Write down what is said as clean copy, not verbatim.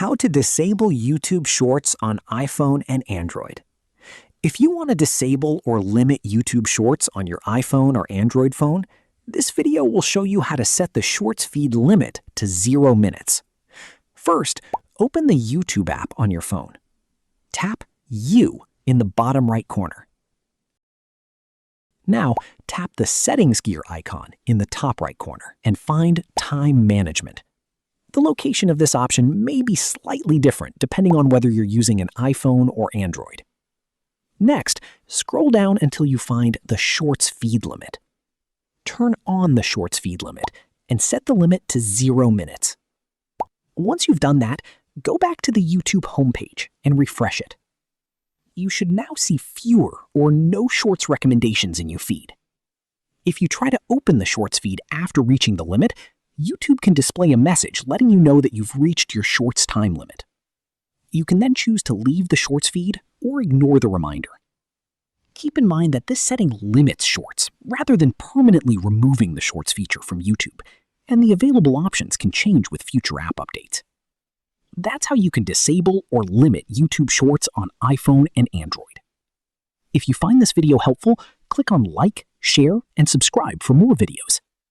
How to disable YouTube Shorts on iPhone and Android. If you want to disable or limit YouTube Shorts on your iPhone or Android phone, this video will show you how to set the Shorts feed limit to 0 minutes. First, open the YouTube app on your phone. Tap U in the bottom right corner. Now, tap the Settings gear icon in the top right corner and find Time Management. The location of this option may be slightly different depending on whether you're using an iPhone or Android. Next, scroll down until you find the Shorts feed limit. Turn on the Shorts feed limit and set the limit to 0 minutes. Once you've done that, go back to the YouTube homepage and refresh it. You should now see fewer or no Shorts recommendations in your feed. If you try to open the Shorts feed after reaching the limit, YouTube can display a message letting you know that you've reached your Shorts time limit. You can then choose to leave the Shorts feed or ignore the reminder. Keep in mind that this setting limits Shorts rather than permanently removing the Shorts feature from YouTube, and the available options can change with future app updates. That's how you can disable or limit YouTube Shorts on iPhone and Android. If you find this video helpful, click on like, share, and subscribe for more videos.